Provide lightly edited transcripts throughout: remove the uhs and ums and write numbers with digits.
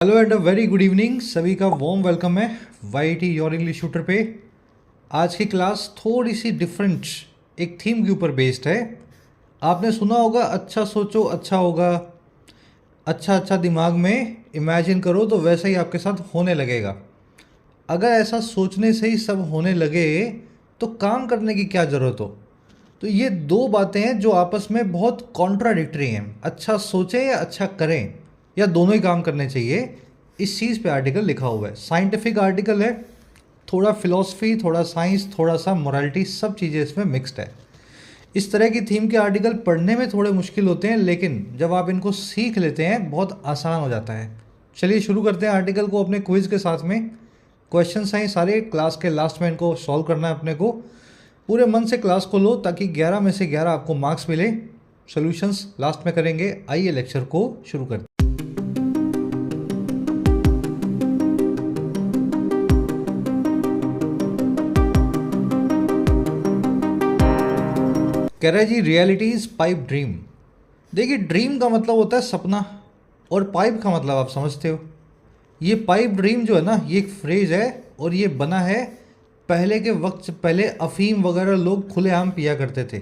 Hello and a very good evening. सभी का warm welcome है वाईटी योर इंग्लिश शूटर पे। आज की क्लास थोड़ी सी डिफरेंट एक थीम के ऊपर बेस्ड है। आपने सुना होगा अच्छा सोचो अच्छा होगा, अच्छा अच्छा दिमाग में इमेजिन करो तो वैसा ही आपके साथ होने लगेगा। अगर ऐसा सोचने से ही सब होने लगे तो काम करने की क्या ज़रूरत हो। तो ये दो बातें हैं जो आपस में बहुत कॉन्ट्राडिक्टरी हैं। अच्छा सोचें या अच्छा करें, या दोनों ही काम करने चाहिए। इस चीज़ पे आर्टिकल लिखा हुआ है, साइंटिफिक आर्टिकल है। थोड़ा फिलॉसफी, थोड़ा साइंस, थोड़ा सा मोरालिटी, सब चीज़ें इसमें मिक्स्ड है। इस तरह की थीम के आर्टिकल पढ़ने में थोड़े मुश्किल होते हैं, लेकिन जब आप इनको सीख लेते हैं बहुत आसान हो जाता है। चलिए शुरू करते हैं आर्टिकल को अपने क्विज़ के साथ में। क्वेश्चंस हैं सारे, क्लास के लास्ट में इनको सॉल्व करना है अपने को। पूरे मन से क्लास को लो ताकि 11 में से 11 आपको मार्क्स मिले। सॉल्यूशंस लास्ट में करेंगे। आइए लेक्चर को शुरू करते हैं। कह रहा है जी रियलिटी इज पाइप ड्रीम। देखिए ड्रीम का मतलब होता है सपना, और पाइप का मतलब आप समझते हो। ये पाइप ड्रीम जो है ना, ये एक फ्रेज है और ये बना है पहले के वक्त से। पहले अफीम वगैरह लोग खुलेआम पिया करते थे,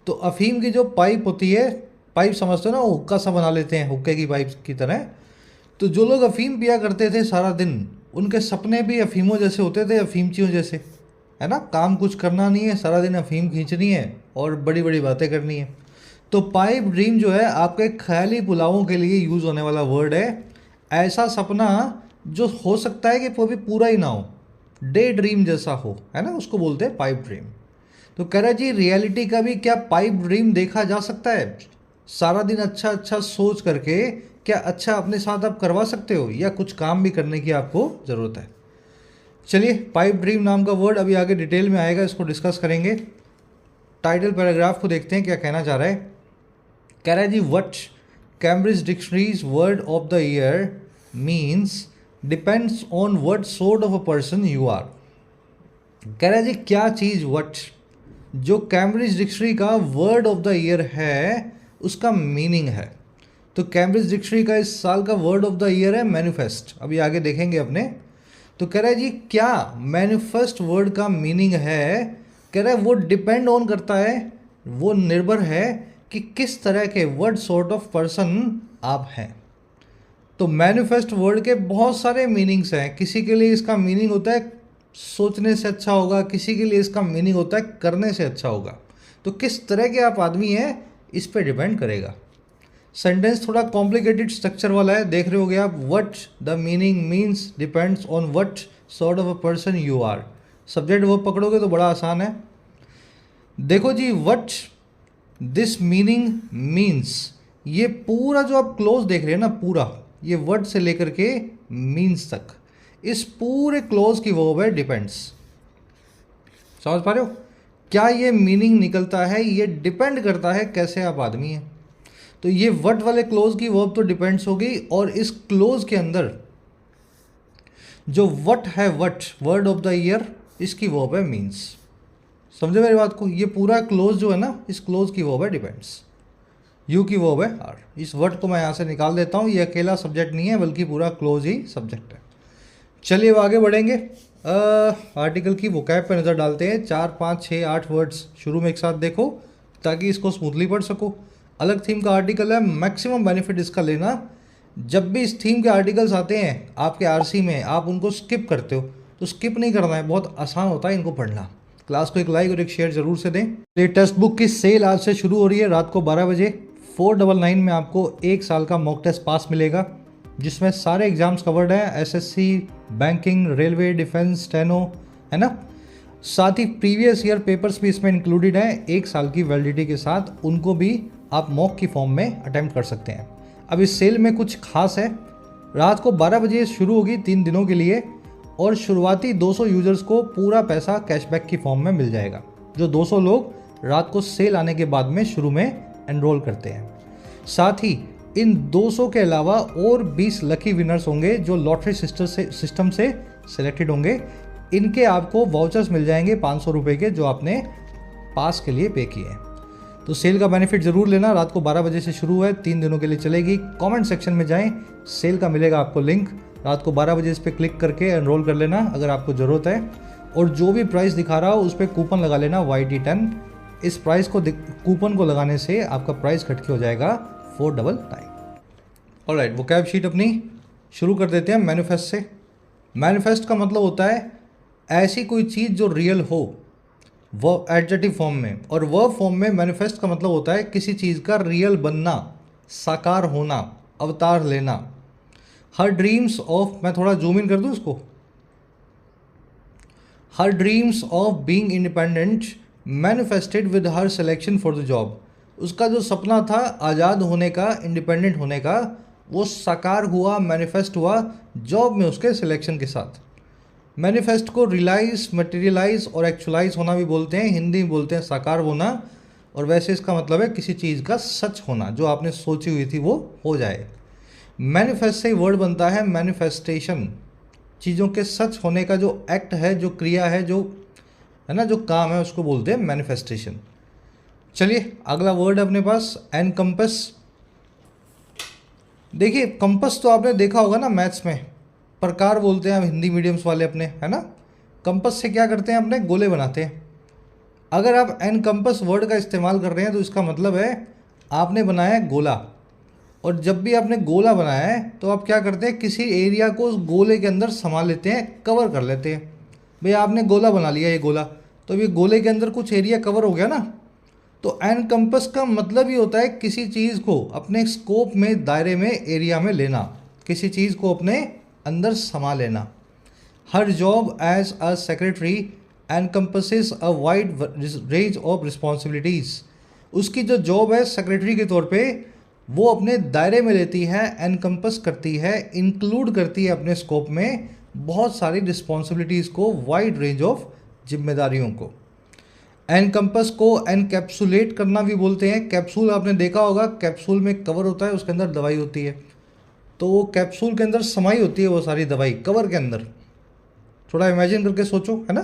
तो अफीम की जो पाइप होती है, पाइप समझते हो ना, वो हुक्का सा बना लेते हैं हुक्के की पाइप की तरह। तो जो लोग अफीम पिया करते थे सारा दिन, उनके सपने भी अफीमों जैसे होते थे, अफीमचियों जैसे, है ना। काम कुछ करना नहीं है, सारा दिन अफीम खींचनी है और बड़ी बड़ी बातें करनी है। तो पाइप ड्रीम जो है आपके ख्याली पुलावों के लिए यूज़ होने वाला वर्ड है। ऐसा सपना जो हो सकता है कि वो भी पूरा ही ना हो, डे ड्रीम जैसा हो, है ना, उसको बोलते हैं पाइप ड्रीम। तो कह रहा जी रियलिटी का भी क्या पाइप ड्रीम देखा जा सकता है। सारा दिन अच्छा अच्छा सोच करके क्या अच्छा अपने साथ आप करवा सकते हो, या कुछ काम भी करने की आपको ज़रूरत है। चलिए पाइप ड्रीम नाम का वर्ड अभी आगे डिटेल में आएगा, इसको डिस्कस करेंगे। टाइटल पैराग्राफ को देखते हैं क्या कहना चाह रहा है। कह रहा है जी what Cambridge dictionaries word of the year means depends on what sort of a person you are. कह रहा है जी क्या चीज़, व्हाट, जो कैम्ब्रिज डिक्शनरी का वर्ड ऑफ द ईयर है उसका मीनिंग है। तो कैम्ब्रिज डिक्शनरी का इस साल का वर्ड ऑफ द ईयर है मैनिफेस्ट। अभी आगे देखेंगे अपने। तो कह रहा है जी क्या मैनिफेस्ट वर्ड का मीनिंग है। कह रहा है वो डिपेंड ऑन करता है, वो निर्भर है कि किस तरह के वर्ड सॉर्ट ऑफ पर्सन आप हैं। तो मैनिफेस्ट वर्ड के बहुत सारे मीनिंग्स हैं। किसी के लिए इसका मीनिंग होता है सोचने से अच्छा होगा, किसी के लिए इसका मीनिंग होता है करने से अच्छा होगा। तो किस तरह के आप आदमी हैं इस पे डिपेंड करेगा। सेंटेंस थोड़ा कॉम्प्लिकेटेड स्ट्रक्चर वाला है, देख रहे होगे आप। What the meaning means depends on what sort of a person you are. Subject verb पकड़ोगे तो बड़ा आसान है। देखो जी व्हाट दिस मीनिंग मीन्स, ये पूरा जो आप क्लोज देख रहे हैं ना, पूरा ये वर्ड से लेकर के मीन्स तक, इस पूरे क्लोज की वर्ब है डिपेंड्स। समझ पा रहे हो क्या ये मीनिंग निकलता है, ये डिपेंड करता है कैसे आप आदमी हैं। तो ये व्हाट वाले क्लोज की वर्ब तो डिपेंड्स होगी, और इस क्लोज के अंदर जो व्हाट है, what word of the year, इसकी वर्ब है मीन्स। समझे मेरी बात को। ये पूरा क्लोज जो है ना, इस क्लोज की वर्ब है डिपेंड्स, यू की वर्ब है आर। इस वर्ड को मैं यहाँ से निकाल देता हूँ, ये अकेला सब्जेक्ट नहीं है बल्कि पूरा क्लोज ही सब्जेक्ट है। चलिए अब आगे बढ़ेंगे। आर्टिकल की वोकैब पे नज़र डालते हैं। 4 5 6 8 वर्ड्स शुरू में एक साथ देखो ताकि इसको स्मूथली पढ़ सको। अलग थीम का आर्टिकल है, मैक्सिमम बेनिफिट इसका लेना। जब भी इस थीम के आर्टिकल्स आते हैं आपके आरसी में, आप उनको स्किप करते हो, तो स्किप नहीं करना है, बहुत आसान होता है इनको पढ़ना। क्लास को एक लाइक और एक शेयर जरूर से दें। ये टेक्स्ट बुक की सेल आज से शुरू हो रही है, रात को 12 बजे। 499 में आपको 1 साल का मॉक टेस्ट पास मिलेगा, जिसमें सारे एग्जाम्स कवर्ड हैं, SSC, banking, railway, defence, steno, है ना। साथ ही प्रीवियस ईयर पेपर्स भी इसमें इंक्लूडेड हैं 1 साल की वैलिडिटी के साथ। उनको भी आप मॉक की फॉर्म में अटेम्प्ट कर सकते हैं। अब इस सेल में कुछ खास है, रात को 12 बजे शुरू होगी 3 दिनों के लिए, और शुरुआती 200 यूजर्स को पूरा पैसा कैशबैक की फॉर्म में मिल जाएगा, जो 200 लोग रात को सेल आने के बाद में शुरू में एनरोल करते हैं। साथ ही इन 200 के अलावा और 20 लकी विनर्स होंगे जो लॉटरी सिस्टम से सिलेक्टेड होंगे। इनके आपको वाउचर्स मिल जाएंगे 500 रुपये के, जो आपने पास के लिए पे किए हैं। तो सेल का बेनिफिट ज़रूर लेना। रात को 12 बजे से शुरू है, 3 दिनों के लिए चलेगी। कमेंट सेक्शन में जाएं, सेल का मिलेगा आपको लिंक। रात को 12 बजे इस पर क्लिक करके एनरोल कर लेना अगर आपको ज़रूरत है। और जो भी प्राइस दिखा रहा हो उस पर कूपन लगा लेना YT10। इस प्राइस को कूपन को लगाने से आपका प्राइस घट के हो जाएगा 499। ऑलराइट, वो कैब शीट अपनी शुरू कर देते हैं मैनिफेस्ट से। मैनिफेस्ट का मतलब होता है ऐसी कोई चीज़ जो रियल हो, वो एडजेक्टिव फॉर्म में, और वर्ब फॉर्म में मैनिफेस्ट का मतलब होता है किसी चीज़ का रियल बनना, साकार होना, अवतार लेना। हर ड्रीम्स ऑफ, मैं थोड़ा जूम इन कर दूँ इसको, हर dreams of being independent manifested with her selection for the job. उसका जो सपना था आज़ाद होने का, इंडिपेंडेंट होने का, वो साकार हुआ, मैनिफेस्ट हुआ जॉब में उसके सिलेक्शन के साथ। मैनिफेस्ट को रियलाइज, मटेरियलाइज और एक्चुअलाइज होना भी बोलते हैं। हिंदी में बोलते हैं साकार होना, और वैसे इसका मतलब है किसी चीज़ का सच होना, जो आपने सोची हुई थी वो हो जाए। मैनिफेस्ट से वर्ड बनता है मैनिफेस्टेशन। चीज़ों के सच होने का जो एक्ट है, जो क्रिया है, जो है ना, जो काम है, उसको बोलते हैं मैनिफेस्टेशन। चलिए अगला वर्ड है अपने पास एनकम्पस। देखिए कंपस तो आपने देखा होगा ना मैथ्स में, प्रकार बोलते हैं हिंदी मीडियम्स वाले अपने, है ना। कंपस से क्या करते हैं, अपने गोले बनाते हैं। अगर आप एनकम्पस वर्ड का इस्तेमाल कर रहे हैं तो इसका मतलब है आपने बनाया है गोला, और जब भी आपने गोला बनाया है तो आप क्या करते हैं, किसी एरिया को उस गोले के अंदर समा लेते हैं, कवर कर लेते हैं। भाई आपने गोला बना लिया, ये गोला, तो ये गोले के अंदर कुछ एरिया कवर हो गया ना। तो एनकम्पस का मतलब ही होता है किसी चीज़ को अपने स्कोप में, दायरे में, एरिया में लेना, किसी चीज़ को अपने अंदर समा लेना। हर job as a secretary encompasses a wide range of responsibilities. उसकी जो जॉब है सेक्रेटरी के तौर पे, वो अपने दायरे में लेती है, एनकम्पस करती है, इंक्लूड करती है अपने स्कोप में बहुत सारी रिस्पॉन्सिबिलिटीज़ को, वाइड रेंज ऑफ जिम्मेदारियों को। एनकम्पस को एनकैप्सुलेट करना भी बोलते हैं। कैप्सूल आपने देखा होगा, कैप्सूल में कवर होता है, उसके अंदर दवाई होती है, तो वो कैप्सूल के अंदर समाई होती है वो सारी दवाई कवर के अंदर। थोड़ा इमेजिन करके सोचो, है ना।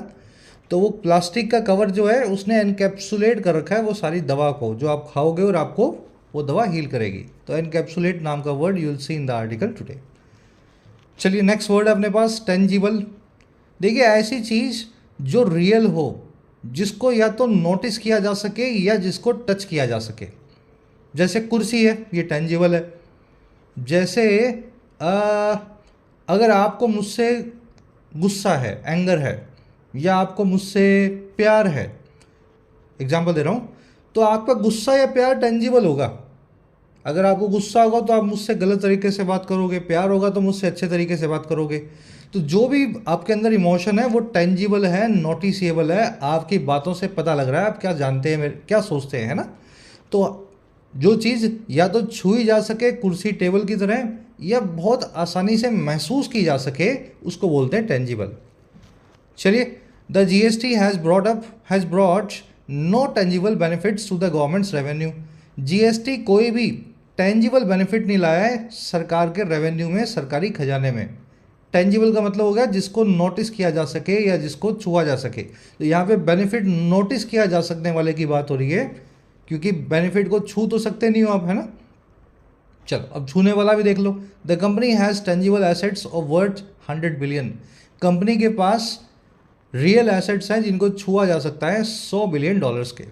तो वो प्लास्टिक का कवर जो है उसने एनकैप्सुलेट कर रखा है वो सारी दवा को, जो आप खाओगे और आपको वो दवा हील करेगी। तो एनकैप्सुलेट नाम का word you will see in the article today. चलिए नेक्स्ट वर्ड है अपने पास टेंजिबल। देखिए ऐसी चीज़ जो रियल हो, जिसको या तो नोटिस किया जा सके या जिसको टच किया जा सके। जैसे कुर्सी है, ये टेंजिबल है। जैसे अगर आपको मुझसे गुस्सा है, एंगर है, या आपको मुझसे प्यार है, एग्जांपल दे रहा हूँ, तो आपका गुस्सा या प्यार टेंजिबल होगा। अगर आपको गुस्सा होगा तो आप मुझसे गलत तरीके से बात करोगे, प्यार होगा तो मुझसे अच्छे तरीके से बात करोगे। तो जो भी आपके अंदर इमोशन है वो टेंजिबल है, नोटिसेबल है, आपकी बातों से पता लग रहा है आप क्या जानते हैं, मेरे क्या सोचते हैं, है ना। तो जो चीज़ या तो छुई जा सके कुर्सी टेबल की तरह, या बहुत आसानी से महसूस की जा सके, उसको बोलते हैं टेंजिबल। चलिए, the GST has brought no tangible benefits to the government's revenue. GST कोई भी टेंजिबल बेनिफिट नहीं लाया है सरकार के रेवेन्यू में, सरकारी खजाने में। टेंजिबल का मतलब हो गया जिसको नोटिस किया जा सके या जिसको छुआ जा सके। तो यहाँ पे बेनिफिट नोटिस किया जा सकने वाले की बात हो रही है, क्योंकि बेनिफिट को छू तो सकते नहीं हो आप, है ना। चलो अब छूने वाला भी देख लो। The company has tangible assets of worth 100 billion. Company के पास रियल एसेट्स हैं जिनको छुआ जा सकता है 100 बिलियन डॉलर्स के।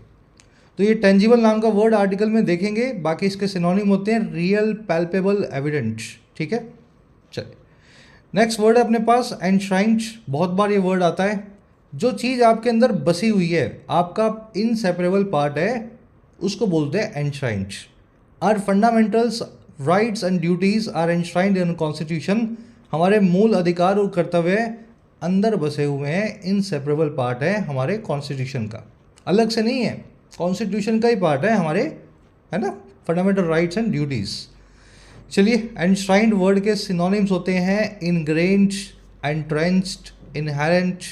तो ये टेंजिबल नाम का वर्ड आर्टिकल में देखेंगे, बाकी इसके सिनोनिम होते हैं रियल, पैल्पेबल, एविडेंट। ठीक है, चलिए नेक्स्ट वर्ड है अपने पास एनश्राइन्ड। बहुत बार ये वर्ड आता है। जो चीज़ आपके अंदर बसी हुई है, आपका इनसेपरेबल पार्ट है, उसको बोलते हैं enshrined. Are fundamentals rights and duties are enshrined in constitution. हमारे मूल अधिकार और कर्तव्य अंदर बसे हुए हैं, इनसेपरेबल पार्ट है हमारे कॉन्स्टिट्यूशन का, अलग से नहीं है, कॉन्स्टिट्यूशन का ही पार्ट है हमारे, है ना, फंडामेंटल राइट्स एंड ड्यूटीज़। चलिए एनश्राइन्ड वर्ड के सिनोनिम्स होते हैं ingrained, entrenched, inherent,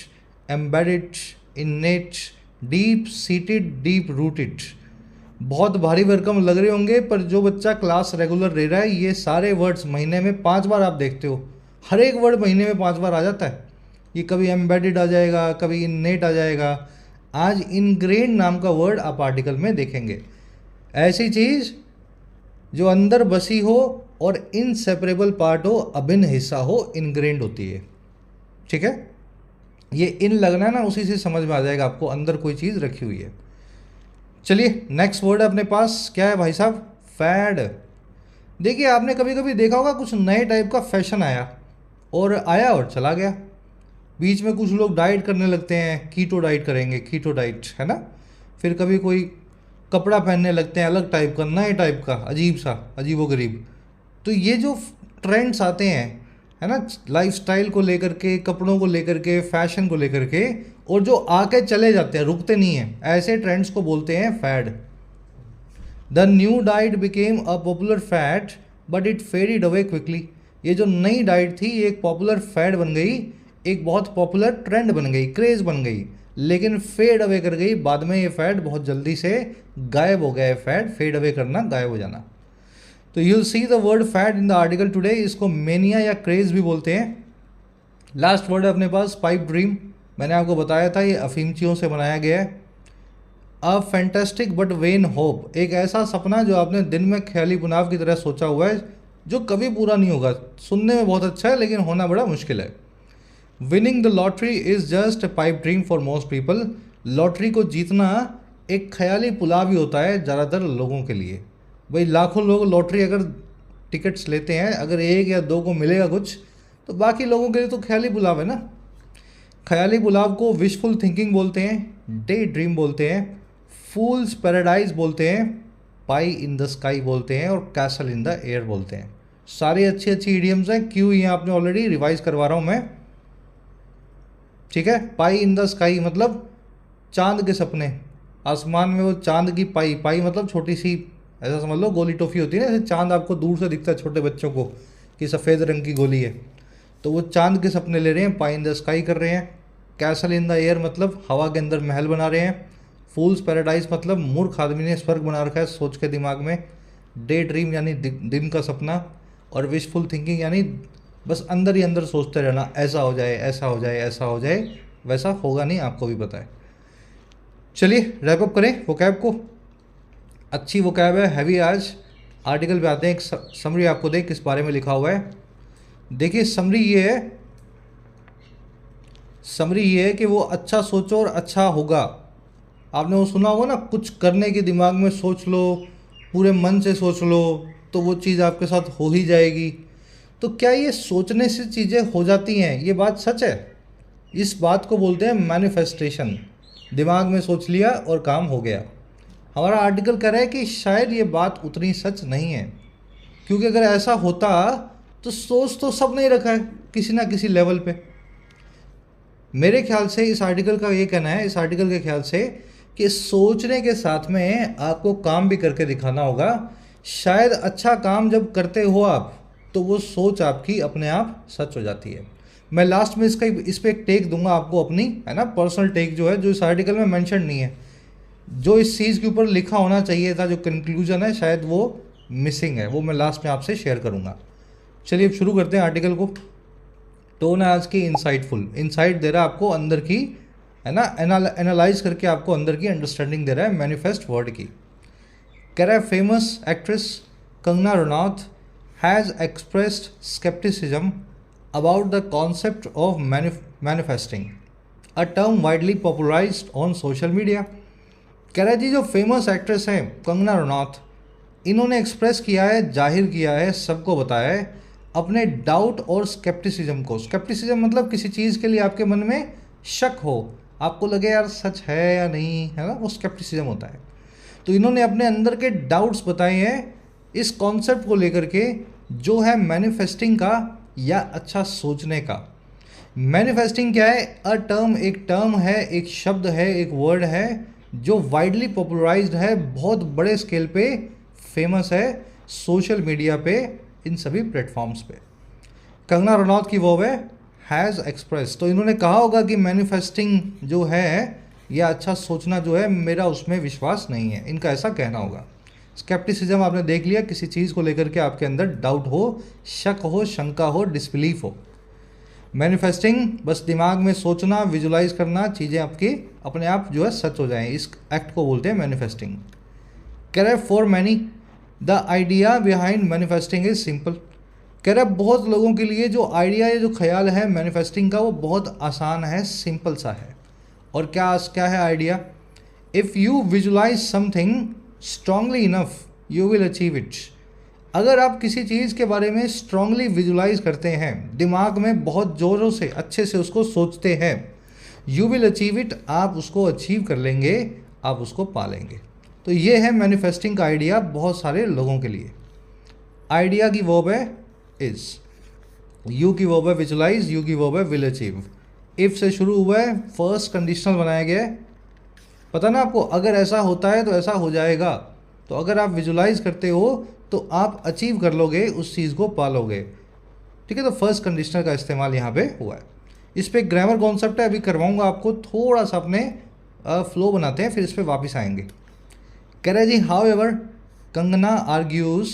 embedded, इनेट, deep seated, deep rooted. बहुत भारी भरकम लग रहे होंगे, पर जो बच्चा क्लास रेगुलर ले रहा है, ये सारे वर्ड्स महीने में 5 बार आप देखते हो, हर एक वर्ड महीने में 5 बार आ जाता है। ये कभी एम्बेडेड आ जाएगा, कभी इनेट आ जाएगा। आज इनग्रेन्ड नाम का वर्ड आप आर्टिकल में देखेंगे। ऐसी चीज़ जो अंदर बसी हो और इनसेपरेबल पार्ट हो, अभिन्न हिस्सा हो, इनग्रेंड होती है। ठीक है, ये इन लगना है ना, उसी से समझ में आ जाएगा आपको अंदर कोई चीज़ रखी हुई है। चलिए नेक्स्ट वर्ड अपने पास क्या है भाई साहब? फैड। देखिए आपने कभी कभी देखा होगा कुछ नए टाइप का फैशन आया और चला गया। बीच में कुछ लोग डाइट करने लगते हैं, कीटो डाइट करेंगे, कीटो डाइट है ना। फिर कभी कोई कपड़ा पहनने लगते हैं अलग टाइप का, नए टाइप का, अजीब सा, अजीबो गरीब। तो ये जो ट्रेंड्स आते हैं है ना, लाइफस्टाइल को लेकर के, कपड़ों को लेकर के, फैशन को लेकर के, और जो आके चले जाते हैं, रुकते नहीं हैं, ऐसे ट्रेंड्स को बोलते हैं fad. The new diet became a popular fad but it faded away quickly. ये जो नई डाइट थी ये एक पॉपुलर फैड बन गई, एक बहुत पॉपुलर ट्रेंड बन गई, क्रेज बन गई, लेकिन फेड अवे कर गई बाद में। ये फैड बहुत जल्दी से गायब हो गया है। फैड, फेड अवे करना, गायब हो जाना। तो you'll see the word fad in the article today. इसको मेनिया या क्रेज भी बोलते हैं। लास्ट वर्ड है अपने पास पाइप ड्रीम। मैंने आपको बताया था ये अफीमचियों से बनाया गया है। A fantastic but when hope. एक ऐसा सपना जो आपने दिन में ख्याली पुनाव की तरह सोचा हुआ है, जो कभी पूरा नहीं होगा। सुनने में बहुत अच्छा है लेकिन होना बड़ा मुश्किल है। Winning the lottery is just a pipe dream for most people. Lottery को जीतना एक ख्याली पुलाव ही होता है ज़्यादातर लोगों के लिए। भाई लाखों लोग लॉटरी अगर टिकट्स लेते हैं, अगर एक या दो को मिलेगा कुछ, तो बाकी लोगों के लिए तो ख्याली पुलाव है ना। ख्याली पुलाव को विशफुल थिंकिंग बोलते हैं, डे ड्रीम बोलते हैं, फूल्स पैराडाइज बोलते हैं, पाई इन द स्काई बोलते हैं, और कैसल इन द एयर बोलते हैं। सारी अच्छी अच्छी इडियम्स हैं। क्यों, ये आपने ऑलरेडी रिवाइज करवा रहा हूँ मैं। ठीक है, पाई इन द स्काई मतलब चांद के सपने, आसमान में वो चांद की पाई, पाई मतलब छोटी सी, ऐसा समझ लो गोली टॉफ़ी होती है ना, जैसे चांद आपको दूर से दिखता है छोटे बच्चों को कि सफ़ेद रंग की गोली है, तो वो चांद के सपने ले रहे हैं, पाई इन द स्काई कर रहे हैं। कैसल इन द एयर मतलब हवा के अंदर महल बना रहे हैं। फूल्स पैराडाइज मतलब मूर्ख आदमी ने स्वर्ग बना रखा है सोच के दिमाग में। डे ड्रीम यानी दिन का सपना, और विशफुल थिंकिंग यानी बस अंदर ही अंदर सोचते रहना, ऐसा हो जाए, ऐसा हो जाए, ऐसा हो जाए। वैसा होगा नहीं, आपको भी पता है। चलिए रैप अप करें वोकैब को। अच्छी वोकैब है, हैवी आज। आर्टिकल पे आते हैं। एक समरी आपको दें किस बारे में लिखा हुआ है। देखिए समरी ये है कि वो अच्छा सोचो और अच्छा होगा। आपने वो सुना होगा ना, कुछ करने के दिमाग में सोच लो, पूरे मन से सोच लो, तो वो चीज़ आपके साथ हो ही जाएगी। तो क्या ये सोचने से चीज़ें हो जाती हैं? ये बात सच है। इस बात को बोलते हैं मैनिफेस्टेशन। दिमाग में सोच लिया और काम हो गया। हमारा आर्टिकल कह रहा है कि शायद ये बात उतनी सच नहीं है, क्योंकि अगर ऐसा होता तो सोच तो सब नहीं रखा है किसी ना किसी लेवल पे। मेरे ख्याल से इस आर्टिकल का ये कहना है, इस आर्टिकल के ख्याल से, कि सोचने के साथ में आपको काम भी करके दिखाना होगा। शायद अच्छा काम जब करते हो आप, तो वो सोच आपकी अपने आप सच हो जाती है। मैं लास्ट में इस पर एक टेक दूंगा आपको अपनी, है ना, पर्सनल टेक जो है, जो इस आर्टिकल में मेंशन नहीं है, जो इस चीज़ के ऊपर लिखा होना चाहिए था, जो कंक्लूजन है, शायद वो मिसिंग है। वो मैं लास्ट में आपसे शेयर करूँगा। चलिए अब शुरू करते हैं आर्टिकल को। टोन है आज की इंसाइटफुल। इंसाइट दे रहा है आपको अंदर की, है ना, एनालाइज करके आपको अंदर की अंडरस्टैंडिंग दे रहा है मैनिफेस्ट वर्ड की। कह रहा है famous actress Kangana Ranaut has expressed scepticism about the concept of manifesting, a term widely popularized on social media। कह रहा है जी, जो फेमस एक्ट्रेस हैं कंगना रनौत, इन्होंने एक्सप्रेस किया है, जाहिर किया है, सबको बताया है अपने डाउट और स्केप्टिसिज्म को। स्केप्टिसिज्म मतलब किसी चीज़ के लिए आपके मन में शक हो, आपको लगे यार सच है या नहीं, है ना, वो स्केप्टिसिज्म होता है। तो इन्होंने अपने अंदर के डाउट्स बताए हैं इस कॉन्सेप्ट को लेकर के, जो है मैनिफेस्टिंग का या अच्छा सोचने का। मैनिफेस्टिंग क्या है? अ टर्म, एक टर्म है, एक शब्द है, एक वर्ड है, जो वाइडली पॉपुलराइज्ड है, बहुत बड़े स्केल पे फेमस है सोशल मीडिया पे, इन सभी प्लेटफॉर्म्स पे। कंगना रनौत की वो है हैज़ एक्सप्रेस। तो इन्होंने कहा होगा कि मैनिफेस्टिंग जो है या अच्छा सोचना जो है, मेरा उसमें विश्वास नहीं है, इनका ऐसा कहना होगा। स्केप्टिसिज्म आपने देख लिया, किसी चीज़ को लेकर के आपके अंदर डाउट हो, शक हो, शंका हो, डिसबिलीफ हो। मैनिफेस्टिंग बस दिमाग में सोचना, विजुलाइज करना, चीज़ें आपकी अपने आप जो है सच हो जाएं, इस एक्ट को बोलते हैं मैनिफेस्टिंग। कह रहे for many the idea behind manifesting is simple. कह रहे बहुत लोगों के लिए जो आइडिया या जो ख्याल है मैनिफेस्टिंग का वो बहुत आसान है, सिंपल सा है। और क्या क्या है idea? If you visualize something strongly enough you will achieve it. अगर आप किसी चीज़ के बारे में स्ट्रांगली विजुलाइज करते हैं, दिमाग में बहुत ज़ोरों से अच्छे से उसको सोचते हैं, यू विल अचीव इट, आप उसको अचीव कर लेंगे, आप उसको पा लेंगे। तो ये है मैनिफेस्टिंग का आइडिया बहुत सारे लोगों के लिए। आइडिया की वर्ब है इज, यू की वर्ब है विजुलाइज, यू की वर्ब है विल अचीव। इफ से शुरू हुआ है, फर्स्ट कंडीशनल बनाया गया है। पता ना आपको, अगर ऐसा होता है तो ऐसा हो जाएगा। तो अगर आप विजुलाइज करते हो तो आप अचीव कर लोगे, उस चीज़ को पालोगे। ठीक है, तो फर्स्ट कंडीशनल का इस्तेमाल यहाँ पे हुआ है। इस पे ग्रामर कॉन्सेप्ट है, अभी करवाऊंगा आपको, थोड़ा सा अपने फ्लो बनाते हैं, फिर इस पे वापस आएंगे। कह रहे जी however Kangana argues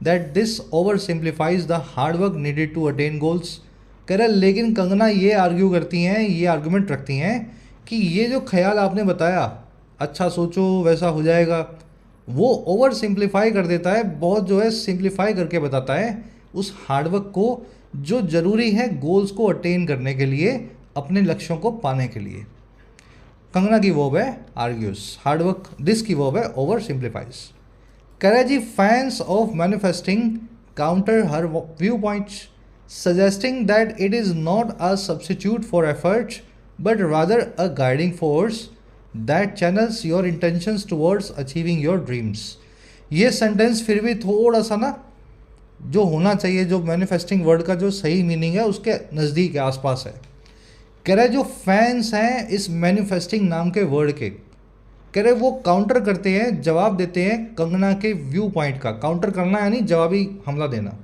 that this over simplifies the hard work needed to attain goals. कह रहे लेकिन कंगना ये आर्ग्यू करती हैं, ये आर्गूमेंट रखती हैं कि ये जो ख्याल आपने बताया, अच्छा सोचो वैसा हो जाएगा, वो ओवर सिंप्लीफाई कर देता है, बहुत जो है सिंप्लीफाई करके बताता है उस हार्डवर्क को जो ज़रूरी है गोल्स को अटेन करने के लिए, अपने लक्ष्यों को पाने के लिए। कंगना की वर्ब है आर्ग्यूज, हार्डवर्क दिस की वर्ब है ओवर सिंप्लीफाइज। कह रहे जी fans of manifesting counter her view points suggesting that it is not a substitute for efforts but rather a guiding force that channels your intentions towards achieving your dreams. ये sentence फिर भी थोड़ा सा ना जो होना चाहिए, जो मैनिफेस्टिंग वर्ड का जो सही मीनिंग है उसके नज़दीक है, आसपास है। कह रहे जो फैंस हैं इस मैनिफेस्टिंग नाम के वर्ड के, कह रहे वो काउंटर करते हैं, जवाब देते हैं कंगना के व्यू पॉइंट का। काउंटर करना यानी जवाबी हमला देना।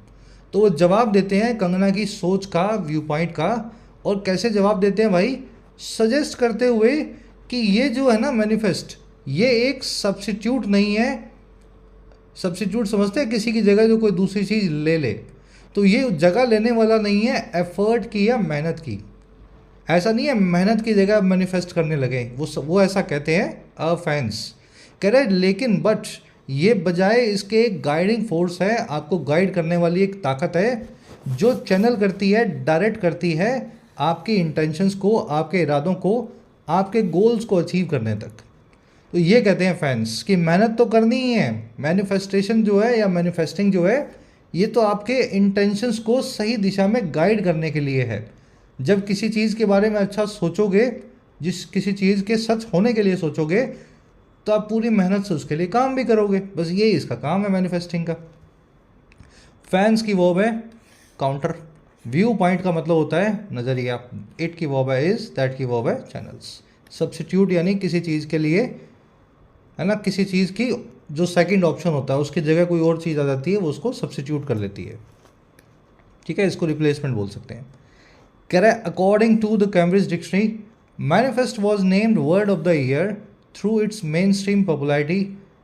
तो वो जवाब देते हैं कंगना की सोच का, व्यू पॉइंट का। और कैसे जवाब देते हैं भाई? सजेस्ट करते हुए कि ये जो है ना मैनिफेस्ट, ये एक सब्सिट्यूट नहीं है। सब्सिट्यूट समझते हैं किसी की जगह जो कोई दूसरी चीज़ ले ले, तो ये जगह लेने वाला नहीं है एफर्ट की या मेहनत की। ऐसा नहीं है मेहनत की जगह मैनिफेस्ट करने लगे, वो ऐसा कहते हैं फैंस। कह रहे लेकिन बट ये बजाय इसके एक गाइडिंग फोर्स है, आपको गाइड करने वाली एक ताकत है जो चैनल करती है, डायरेक्ट करती है आपके इंटेंशंस को, आपके इरादों को, आपके गोल्स को अचीव करने तक। तो ये कहते हैं फैंस कि मेहनत तो करनी ही है, मैनिफेस्टेशन जो है या मैनिफेस्टिंग जो है ये तो आपके इंटेंशंस को सही दिशा में गाइड करने के लिए है। जब किसी चीज़ के बारे में अच्छा सोचोगे, किसी चीज़ के सच होने के लिए सोचोगे, तो आप पूरी मेहनत से उसके लिए काम भी करोगे। बस यही इसका काम है मैनिफेस्टिंग का। फैंस की वर्ब है काउंटर, व्यू पॉइंट का मतलब होता है नज़रिया, इट की वर्ब है इज, दैट की वर्ब है चैनल्स। सब्सिट्यूट यानी किसी चीज़ के लिए है ना, किसी चीज़ की जो सेकंड ऑप्शन होता है उसकी जगह कोई और चीज़ आ जाती है, वो उसको सब्सिट्यूट कर लेती है। ठीक है, इसको रिप्लेसमेंट बोल सकते हैं। कह रहा है according to the Cambridge dictionary manifest was named word of the year through its main stream popularity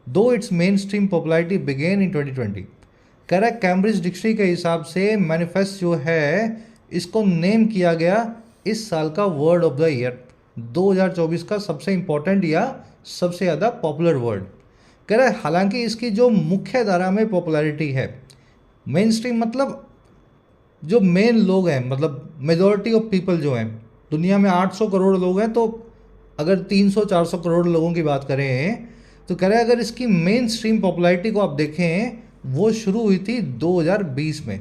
though its main stream popularity began in 2020। कह रहा है कैम्ब्रिज डिक्शनरी के हिसाब से मैनिफेस्ट जो है इसको नेम किया गया इस साल का वर्ड ऑफ द ईयर, 2024 का सबसे इम्पोर्टेंट या सबसे ज़्यादा पॉपुलर वर्ड। कह रहा है हालांकि इसकी जो मुख्य धारा में पॉपुलैरिटी है, मेन स्ट्रीम मतलब जो मेन लोग हैं, मतलब मेजॉरिटी ऑफ पीपल जो हैं, दुनिया में 800 करोड़ लोग हैं, तो अगर 300-400 करोड़ लोगों की बात करें तो कह रहे हैं अगर इसकी मेन स्ट्रीम पॉपुलैरिटी को आप देखें वो शुरू हुई थी 2020 में।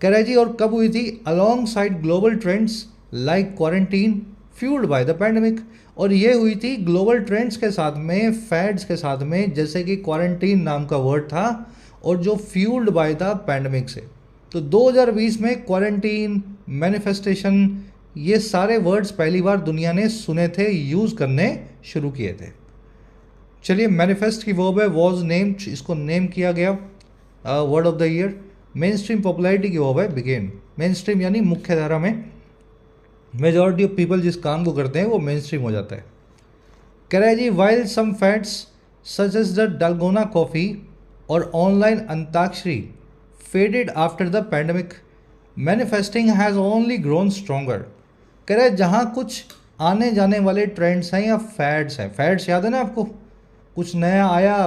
कह रहे जी और कब हुई थी? Along side global trends like quarantine fuelled by the pandemic. और ये हुई थी ग्लोबल ट्रेंड्स के साथ में, फैड्स के साथ में, जैसे कि क्वारंटीन नाम का वर्ड था और जो फ्यूल्ड बाय द पैंडमिक से। तो 2020 में क्वारंटीन, मैनिफेस्टेशन, ये सारे वर्ड्स पहली बार दुनिया ने सुने थे, यूज़ करने शुरू किए थे। चलिए मैनिफेस्ट की वर्ब है वॉज नेम्ड, इसको नेम किया गया word of the year. Main stream popularity की वर्ब है बिगेन। मेन स्ट्रीम यानी मुख्य धारा में, मेजॉरिटी ऑफ पीपल जिस काम को करते हैं वो मेन स्ट्रीम हो जाता है। कह रहा है जी while some facts such as the dalgona coffee और online antakshari faded after the pandemic, manifesting has only grown stronger. कह रहे जहाँ कुछ आने जाने वाले ट्रेंड्स हैं या फैड्स हैं, फैड्स याद है ना आपको, कुछ नया आया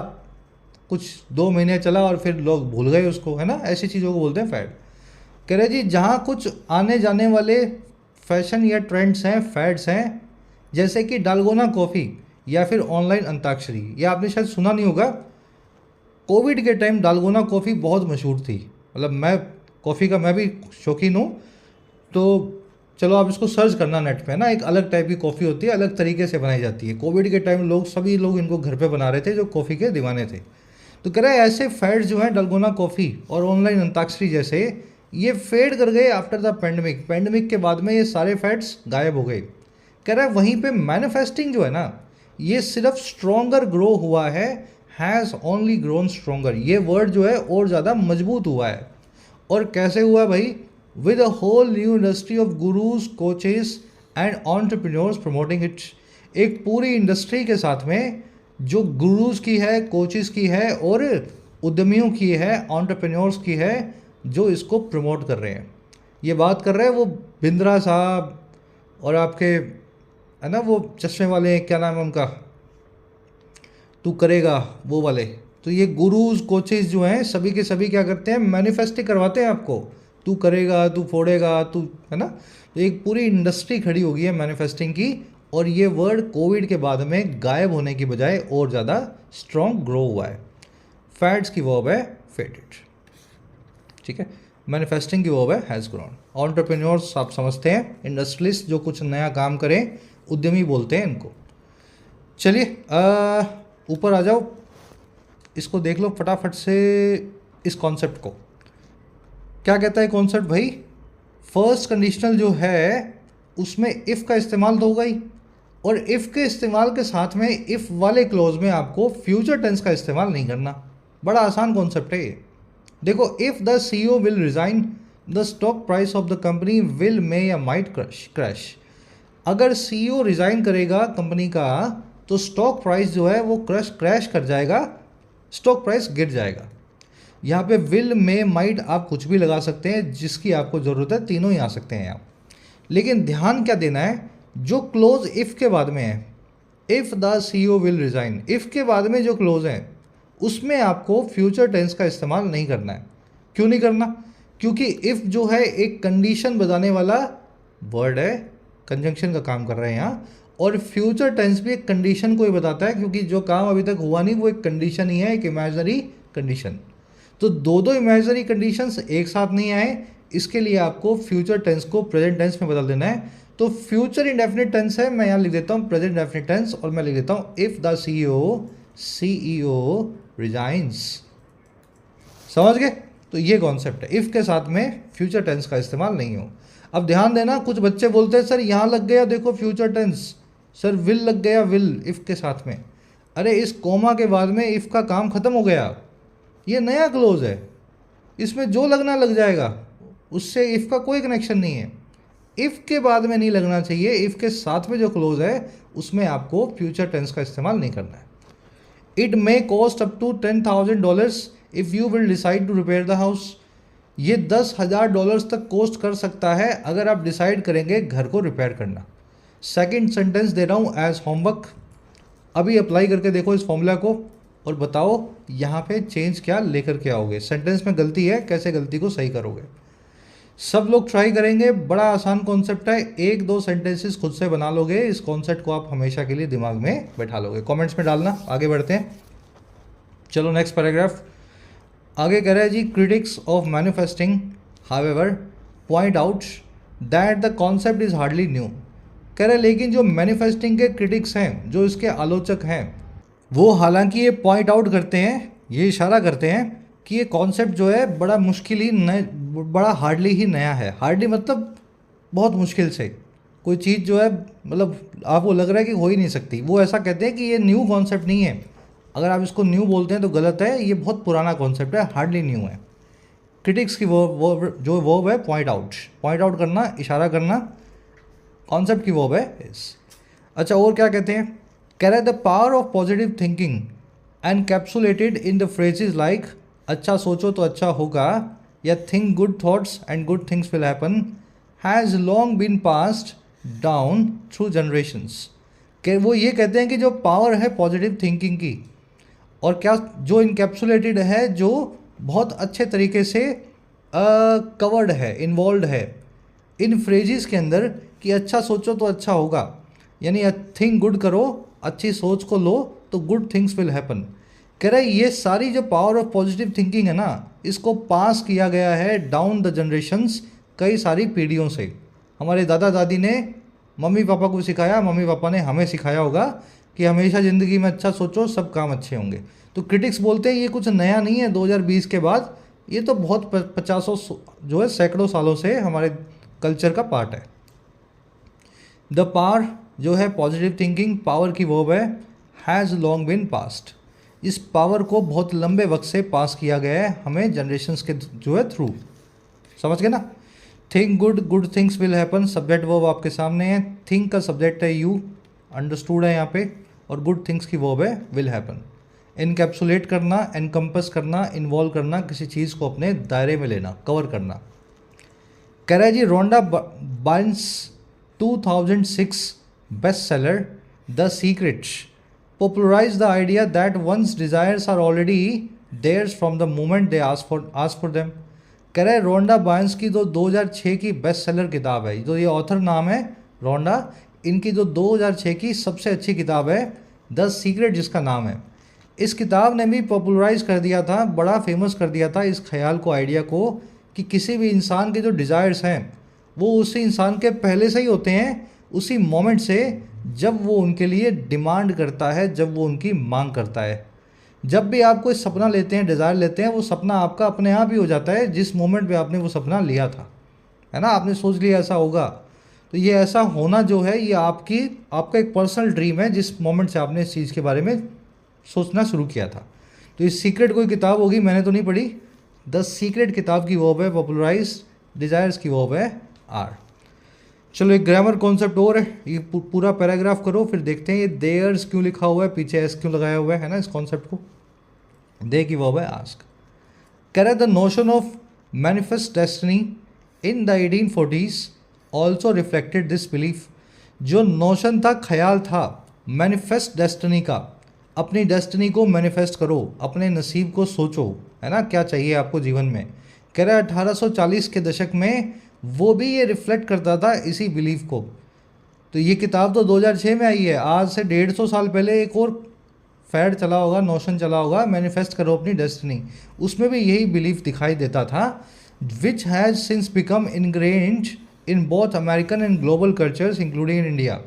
कुछ 2 महीने चला और फिर लोग भूल गए उसको, है ना, ऐसी चीज़ों को बोलते हैं फैड। कह रहे जी जहाँ कुछ आने जाने वाले फैशन या ट्रेंड्स हैं, फैड्स हैं, जैसे कि डालगोना कॉफ़ी या फिर ऑनलाइन अंताक्षरी। ये आपने शायद सुना नहीं होगा। कोविड के टाइम डालगोना कॉफ़ी बहुत मशहूर थी, मतलब मैं कॉफ़ी का मैं भी शौकीन हूँ। तो चलो आप इसको सर्च करना नेट पे, ना, एक अलग टाइप की कॉफ़ी होती है, अलग तरीके से बनाई जाती है। कोविड के टाइम सभी लोग इनको घर पे बना रहे थे जो कॉफ़ी के दीवाने थे। तो कह रहे हैं ऐसे फैड्स जो हैं डालगोना कॉफ़ी और ऑनलाइन अंताक्षरी जैसे, ये फेड कर गए आफ्टर द पेंडेमिक। पेंडेमिक के बाद में ये सारे फैड्स गायब हो गए। कह रहा है वहीं पे मैन्युफैक्चरिंग जो है ना, ये सिर्फ स्ट्रॉन्गर ग्रो हुआ है, हैज़ ओनली ग्रोन स्ट्रॉन्गर। ये वर्ड जो है और ज़्यादा मजबूत हुआ है। और कैसे हुआ भाई? With a whole new industry of gurus, coaches and entrepreneurs promoting it. एक पूरी इंडस्ट्री के साथ में जो गुरुज की है, कोचेस की है और उद्यमियों की है, एंटरप्रेन्योर्स की है, जो इसको प्रमोट कर रहे हैं। ये बात कर रहे हैं वो बिंद्रा साहब और आपके, है ना, वो चश्मे वाले, क्या नाम है उनका, तू करेगा वो वाले। तो ये गुरुज, कोचेस जो हैं सभी के सभी क्या करते हैं? मैनिफेस्टिंग करवाते हैं आपको, तू करेगा, तू फोड़ेगा, तू, है ना। तो एक पूरी इंडस्ट्री खड़ी हो गई है मैनिफेस्टिंग की। और ये वर्ड कोविड के बाद में गायब होने की बजाय और ज़्यादा स्ट्रॉन्ग ग्रो हुआ है। फैड्स की वर्ब है फेडेड, ठीक है। मैनिफेस्टिंग की वर्ब है हैज़ ग्रोन। एंटरप्रेन्योर्स आप समझते हैं, इंडस्ट्रियलिस्ट जो कुछ नया काम करें, उद्यमी बोलते हैं इनको। चलिए ऊपर आ जाओ, इसको देख लो फटाफट से, इस कॉन्सेप्ट को। क्या कहता है कॉन्सेप्ट भाई? फर्स्ट कंडीशनल जो है उसमें इफ़ का इस्तेमाल तो होगा ही, और इफ़ के इस्तेमाल के साथ में इफ़ वाले क्लोज में आपको फ्यूचर टेंस का इस्तेमाल नहीं करना। बड़ा आसान कॉन्सेप्ट है ये। देखो, if the CEO will resign the stock price of the company will may या माइट क्रैश। अगर CEO रिज़ाइन करेगा कंपनी का तो स्टॉक प्राइस जो है वो क्रैश कर जाएगा, स्टॉक प्राइस गिर जाएगा। यहाँ पे विल, मे, माइट आप कुछ भी लगा सकते हैं, जिसकी आपको ज़रूरत है, तीनों ही आ सकते हैं यहाँ। लेकिन ध्यान क्या देना है, जो क्लोज इफ़ के बाद में है, if the CEO will resign, if के बाद में जो क्लोज है उसमें आपको फ्यूचर टेंस का इस्तेमाल नहीं करना है। क्यों नहीं करना? क्योंकि इफ़ जो है एक कंडीशन बताने वाला वर्ड है, कंजंक्शन का काम कर रहे हैं यहाँ। और फ्यूचर टेंस भी एक कंडीशन को ही बताता है, क्योंकि जो काम अभी तक हुआ नहीं वो एक कंडीशन ही है, एक इमेजिनरी कंडीशन। तो दो इमेजिनरी कंडीशंस एक साथ नहीं आए, इसके लिए आपको फ्यूचर टेंस को प्रेजेंट टेंस में बदल देना है। तो फ्यूचर इंडेफिनिट टेंस है, मैं यहाँ लिख देता हूँ प्रेजेंट इंडेफिनिट टेंस, और मैं लिख देता हूँ इफ़ द CEO रिजाइंस। समझ गए? तो ये कॉन्सेप्ट है, इफ़ के साथ में फ्यूचर टेंस का इस्तेमाल नहीं हो। अब ध्यान देना, कुछ बच्चे बोलते हैं सर यहाँ लग गया देखो फ्यूचर टेंस, सर विल लग गया, विल इफ़ के साथ में। अरे इस कोमा के बाद में इफ़ का काम ख़त्म हो गया, ये नया क्लोज है, इसमें जो लगना लग जाएगा, उससे इफ़ का कोई कनेक्शन नहीं है। इफ़ के बाद में नहीं लगना चाहिए, इफ़ के साथ में जो क्लोज है उसमें आपको फ्यूचर टेंस का इस्तेमाल नहीं करना है। It may cost up to $10,000 if you will decide to repair the house. ये $10,000 तक कॉस्ट कर सकता है अगर आप डिसाइड करेंगे घर को रिपेयर करना। सेकंड सेंटेंस दे रहा हूँ एज होमवर्क, अभी अप्लाई करके देखो इस फॉर्मूला को और बताओ यहाँ पे चेंज क्या लेकर के आओगे। सेंटेंस में गलती है, कैसे गलती को सही करोगे। सब लोग ट्राई करेंगे, बड़ा आसान कॉन्सेप्ट है, 1-2 सेंटेंसेस खुद से बना लोगे, इस कॉन्सेप्ट को आप हमेशा के लिए दिमाग में बैठा लोगे। कमेंट्स में डालना। आगे बढ़ते हैं, चलो नेक्स्ट पैराग्राफ। आगे कह रहा है जी, critics of manifesting however point out that the concept is hardly new. कह रहे हैं लेकिन जो मैनिफेस्टिंग के क्रिटिक्स हैं, जो इसके आलोचक हैं, वो हालांकि ये पॉइंट आउट करते हैं, ये इशारा करते हैं कि ये कॉन्सेप्ट जो है बड़ा मुश्किल ही बड़ा हार्डली ही नया है। हार्डली मतलब बहुत मुश्किल से कोई चीज़ जो है, मतलब आपको लग रहा है कि हो ही नहीं सकती, वो ऐसा कहते हैं कि ये न्यू कॉन्सेप्ट नहीं है। अगर आप इसको न्यू बोलते हैं तो गलत है, ये बहुत पुराना कॉन्सेप्ट है, हार्डली न्यू है। क्रिटिक्स की जो वर्ब है पॉइंट आउट करना, इशारा करना, कॉन्सेप्ट की वर्ब है इस। अच्छा, और क्या कहते हैं? कह रहे the power of positive thinking encapsulated in the phrases like अच्छा सोचो तो अच्छा होगा, या think good thoughts and good things will happen, has long been passed down through generations. कि वो ये कहते हैं कि जो पावर है पॉजिटिव थिंकिंग की, और क्या जो इनकैप्सुलेटेड है, जो बहुत अच्छे तरीके से कवर्ड है, इन्वॉल्व है इन फ्रेजेस के अंदर कि अच्छा सोचो तो अच्छा होगा, यानी थिंक गुड करो, अच्छी सोच को लो तो गुड थिंग्स विल हैपन। कह रहे ये सारी जो पावर ऑफ पॉजिटिव थिंकिंग है ना, इसको पास किया गया है डाउन द जनरेशन्स, कई सारी पीढ़ियों से। हमारे दादा दादी ने मम्मी पापा को सिखाया, मम्मी पापा ने हमें सिखाया होगा कि हमेशा ज़िंदगी में अच्छा सोचो, सब काम अच्छे होंगे। तो क्रिटिक्स बोलते हैं ये कुछ नया नहीं है 2020 के बाद, ये तो बहुत पचासों जो है सैकड़ों सालों से हमारे कल्चर का पार्ट है। द पावर जो है पॉजिटिव थिंकिंग, पावर की वर्ब है, हैज़ लॉन्ग बिन पास्ट। इस पावर को बहुत लंबे वक्त से पास किया गया है हमें जनरेशन्स के जो है थ्रू। समझ गए ना? Think good, good things will happen, subject verb आपके सामने है। थिंक का सब्जेक्ट है यू, अंडरस्टूड है यहाँ पे, और गुड थिंग्स की वर्ब है विल हैपन। इनकैप्सुलेट करना, एनकम्पस करना, इन्वॉल्व करना, किसी चीज़ को अपने दायरे में लेना, कवर करना। कह रहा है जी Rhonda Byrne's 2006 best seller the secrets popularize the idea that one's desires are already theirs from the moment they ask for them। कह रहे रोंडा बार्न्स की जो 2006 की बेस्ट सेलर किताब है, जो ये ऑथर नाम है रोंडा, इनकी जो 2006 की सबसे अच्छी किताब है द सीक्रेट जिसका नाम है, इस किताब ने भी पॉपुलराइज कर दिया था, बड़ा फेमस कर दिया था इस ख्याल को, आइडिया को, कि किसी भी इंसान के जो डिज़ायर्स हैं वो उसी इंसान के पहले से ही होते हैं, उसी मोमेंट से जब वो उनके लिए डिमांड करता है, जब वो उनकी मांग करता है। जब भी आप कोई सपना लेते हैं, डिज़ायर लेते हैं, वो सपना आपका अपने आप ही हो जाता है जिस मोमेंट पे आपने वो सपना लिया था, है ना? आपने सोच लिया ऐसा होगा, तो ये ऐसा होना जो है ये आपका एक पर्सनल ड्रीम है जिस मोमेंट से आपने इस चीज़ के बारे में सोचना शुरू किया था। तो इस सीक्रेट कोई किताब होगी, मैंने तो नहीं पढ़ी। द सीक्रेट किताब की वर्ब है पॉपुलराइज, डिज़ायर्स की वर्ब है आर। चलो एक ग्रामर कॉन्सेप्ट और है, ये पूरा पैराग्राफ करो, फिर देखते हैं ये देयर्स क्यों लिखा हुआ है, पीछे एस क्यों लगाया हुआ है ना इस कॉन्सेप्ट को। दे की वर्ब है आस्क। कह रहा है the notion of manifest destiny in the 1840s also reflected this belief. जो नोशन था, ख्याल था मैनिफेस्ट डेस्टिनी का, अपनी डेस्टिनी को मैनिफेस्ट करो, अपने नसीब को सोचो, है ना, क्या चाहिए आपको जीवन में। कह रहा है 1840 के दशक में वो भी ये रिफ्लेक्ट करता था इसी बिलीफ को। तो ये किताब तो 2006 में आई है, आज से 150 साल पहले एक और फैड चला होगा, नोशन चला होगा, मैनिफेस्ट करो अपनी डेस्टिनी, उसमें भी यही बिलीफ दिखाई देता था, which has since become ingrained in both American and global cultures including in India.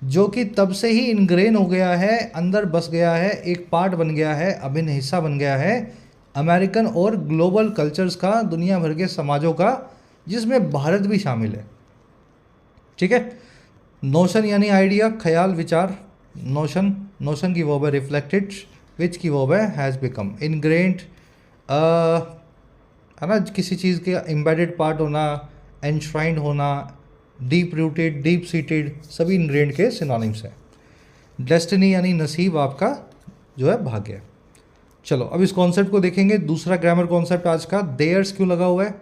जो कि तब से ही इनग्रेन हो गया है, अंदर बस गया है, एक पार्ट बन गया है, अभिन्न हिस्सा बन गया है अमेरिकन और ग्लोबल कल्चर्स का, दुनिया भर के समाजों का, जिसमें भारत भी शामिल है। ठीक है? नोशन यानी आइडिया, ख्याल, विचार। नोशन की वर्ब है रिफ्लेक्टेड, विच की वर्ब है हैज़ बिकम, इनग्रेन्ड है ना, किसी चीज़ के एम्बेडेड पार्ट होना, एनश्राइंड होना, डीप रूटेड, डीप सीटेड, सभी इनग्रेन्ड के सिनोनिम्स हैं। डेस्टिनी यानी नसीब, आपका जो है भाग्य। चलो अब इस कॉन्सेप्ट को देखेंगे, दूसरा ग्रामर कॉन्सेप्ट आज का, देयर्स क्यों लगा हुआ है।